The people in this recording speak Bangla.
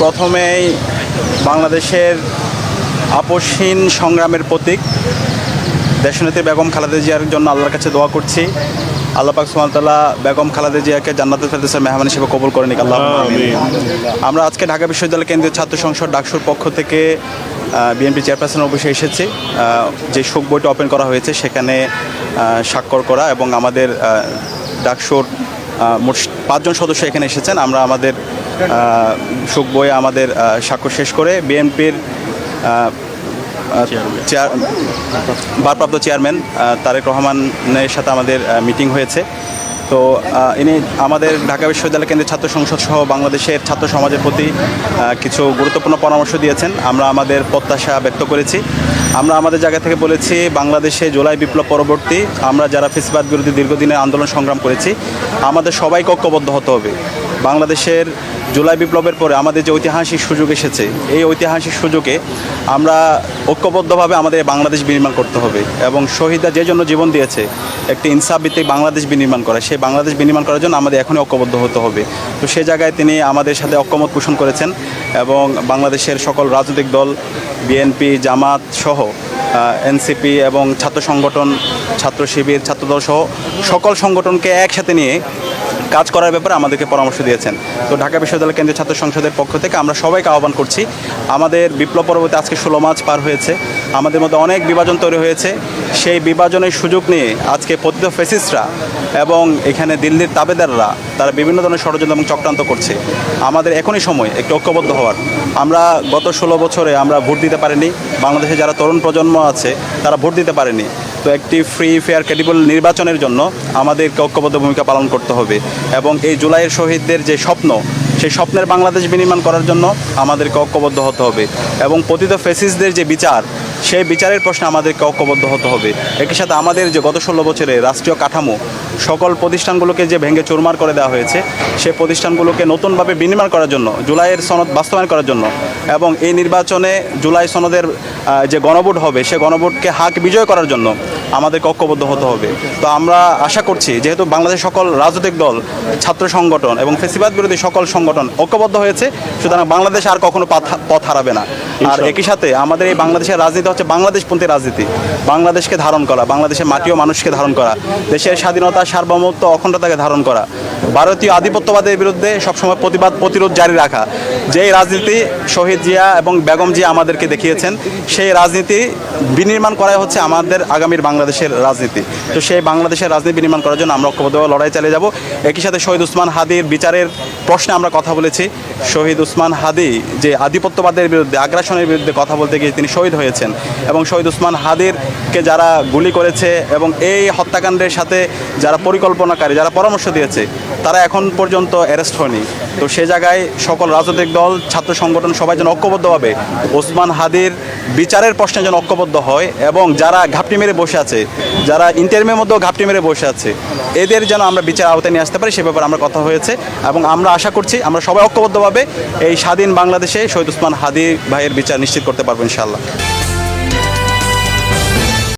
প্রথমেই বাংলাদেশের আপসহীন সংগ্রামের প্রতীক দেশনেত্রী বেগম খালেদা জিয়ার জন্য আল্লাহর কাছে দোয়া করছি। আল্লাহ পাক সুবহানাহু ওয়া তাআলা বেগম খালেদা জিয়াকে জান্নাতুল ফেরদৌসের মেহমান হিসেবে কবুল করে নিক, আল্লাহুম্মা আমিন। আমরা আজকে ঢাকা বিশ্ববিদ্যালয় কেন্দ্রীয় ছাত্র সংসদ ডাকসুর পক্ষ থেকে বিএনপি চেয়ারপারসনের অফিসে এসেছি। যে শোক বইটা ওপেন করা হয়েছে সেখানে স্বাক্ষর করা এবং আমাদের ডাকসুর মোট 5 জন সদস্য এখানে এসেছেন। আমরা আমাদের শোক বইয়ে আমাদের স্বাক্ষর শেষ করে বিএনপির ভারপ্রাপ্ত চেয়ারম্যান তারেক রহমানের সাথে আমাদের মিটিং হয়েছে। তো ইনি আমাদের ঢাকা বিশ্ববিদ্যালয় কেন্দ্রের ছাত্র সংসদ সহ বাংলাদেশের ছাত্র সমাজের প্রতি কিছু গুরুত্বপূর্ণ পরামর্শ দিয়েছেন। আমরা আমাদের প্রত্যাশা ব্যক্ত করেছি। আমরা আমাদের জায়গা থেকে বলেছি, বাংলাদেশে জুলাই বিপ্লব পরবর্তী আমরা যারা ফ্যাসিবাদ বিরোধী দীর্ঘদিনের আন্দোলন সংগ্রাম করেছি, আমাদের সবাইকে ঐক্যবদ্ধ হতে হবে। বাংলাদেশের জুলাই বিপ্লবের পরে আমাদের যে ঐতিহাসিক সুযোগ এসেছে, এই ঐতিহাসিক সুযোগে আমরা ঐক্যবদ্ধভাবে আমাদের বাংলাদেশ বিনির্মাণ করতে হবে এবং শহীদরা যে জন্য জীবন দিয়েছে একটি ইনসাফ ভিত্তিক বাংলাদেশ বিনির্মাণ করা, সেই বাংলাদেশ বিনির্মাণ করার জন্য আমাদের এখনই ঐক্যবদ্ধ হতে হবে। তো সে জায়গায় তিনি আমাদের সাথে ঐক্যমত পোষণ করেছেন এবং বাংলাদেশের সকল রাজনৈতিক দল, বিএনপি, জামাত সহ এনসিপি এবং ছাত্র সংগঠন, ছাত্র শিবির, ছাত্রদল সহ সকল সংগঠনকে একসাথে নিয়ে কাজ করার ব্যাপারে আমাদেরকে পরামর্শ দিয়েছেন। তো ঢাকা বিশ্ববিদ্যালয় কেন্দ্রীয় ছাত্র সংসদের পক্ষ থেকে আমরা সবাইকে আহ্বান করছি, আমাদের বিপ্লব পরবর্তী আজকে 16 মার্চ পার হয়েছে, আমাদের মধ্যে অনেক বিভাজন তৈরি হয়েছে। সেই বিভাজনের সুযোগ নিয়ে আজকে পতিত ফ্যাসিস্টরা এবং এখানে দিল্লির তাবেদাররা তারা বিভিন্ন ধরনের ষড়যন্ত্র এবং চক্রান্ত করছে। আমাদের এখনই সময় একটু ঐক্যবদ্ধ হওয়ার। আমরা গত 16 বছরে আমরা ভোট দিতে পারিনি, বাংলাদেশে যারা তরুণ প্রজন্ম আছে তারা ভোট দিতে পারেনি। তো একটি ফ্রি, ফেয়ার, ক্রেডিবল নির্বাচনের জন্য আমাদেরকে ঐক্যবদ্ধ ভূমিকা পালন করতে হবে এবং এই জুলাইয়ের শহীদদের যে স্বপ্ন, সেই স্বপ্নের বাংলাদেশ বিনির্মাণ করার জন্য আমাদেরকে ঐক্যবদ্ধ হতে হবে এবং পতিত ফ্যাসিস্টদের যে বিচার, সেই বিচারের প্রশ্নে আমাদেরকে ঐক্যবদ্ধ হতে হবে। একই সাথে আমাদের যে গত 16 বছরে রাষ্ট্রীয় কাঠামো, সকল প্রতিষ্ঠানগুলোকে যে ভেঙে চুরমার করে দেওয়া হয়েছে, সেই প্রতিষ্ঠানগুলোকে নতুনভাবে বিনির্মাণ করার জন্য, জুলাইয়ের সনদ বাস্তবায়ন করার জন্য এবং এই নির্বাচনে জুলাই সনদের যে গণভোট হবে, সে গণভোটকে হাক বিজয় করার জন্য আমাদেরকে ঐক্যবদ্ধ হতে হবে। তো আমরা আশা করছি, যেহেতু বাংলাদেশের সকল রাজনৈতিক দল, ছাত্র সংগঠন এবং ফ্যাসিবাদ বিরোধী সকল সংগঠন ঐক্যবদ্ধ হয়েছে, সুতরাং বাংলাদেশ আর কখনো পথ হারাবে না। আর একই সাথে আমাদের এই বাংলাদেশের রাজনীতি হচ্ছে বাংলাদেশপন্থী রাজনীতি, বাংলাদেশকে ধারণ করা, বাংলাদেশের মাটি ও মানুষকে ধারণ করা, দেশের স্বাধীনতা, সার্বভৌমত্ব, অখণ্ডতাকে ধারণ করা, ভারতীয় আধিপত্যবাদের বিরুদ্ধে সবসময় প্রতিরোধ জারি রাখা। যেই রাজনীতি শহীদ জিয়া এবং বেগম জিয়া আমাদেরকে দেখিয়েছেন, সেই রাজনীতি বিনির্মাণ করাই হচ্ছে আমাদের আগামীর বাংলাদেশের রাজনীতি। তো সেই বাংলাদেশের রাজনীতি বিনির্মাণ করার জন্য আমরা ঐক্যবদ্ধভাবে লড়াই চালিয়ে যাব। একই সাথে শহীদ ওসমান হাদির বিচারের প্রশ্নে আমরা কথা বলেছি। শহীদ ওসমান হাদি যে আধিপত্যবাদের বিরুদ্ধে, আগ্রাসনের বিরুদ্ধে কথা বলতে গিয়ে তিনি শহীদ হয়েছেন এবং শহীদ ওসমান হাদিরকে যারা গুলি করেছে এবং এই হত্যাকাণ্ডের সাথে যারা পরিকল্পনাকারী, যারা পরামর্শ দিয়েছে, তারা এখন পর্যন্ত অ্যারেস্ট হয়নি। তো সে জায়গায় সকল রাজনৈতিক দল, ছাত্র সংগঠন সবাই যেন ঐক্যবদ্ধভাবে ওসমান হাদির বিচারের প্রশ্নে যেন ঐক্যবদ্ধ হয় এবং যারা ঘাপটি মেরে বসে আছে, যারা ইন্টারভিউর মধ্যেও ঘাপটি মেরে বসে আছে, এদের যেন আমরা বিচার আওতায় নিয়ে আসতে পারি, সে ব্যাপারে আমরা কথা হয়েছে এবং আমরা আশা করছি আমরা সবাই ঐক্যবদ্ধভাবে এই স্বাধীন বাংলাদেশে শহীদ ওসমান হাদি ভাইয়ের বিচার নিশ্চিত করতে পারবো ইনশাআল্লাহ।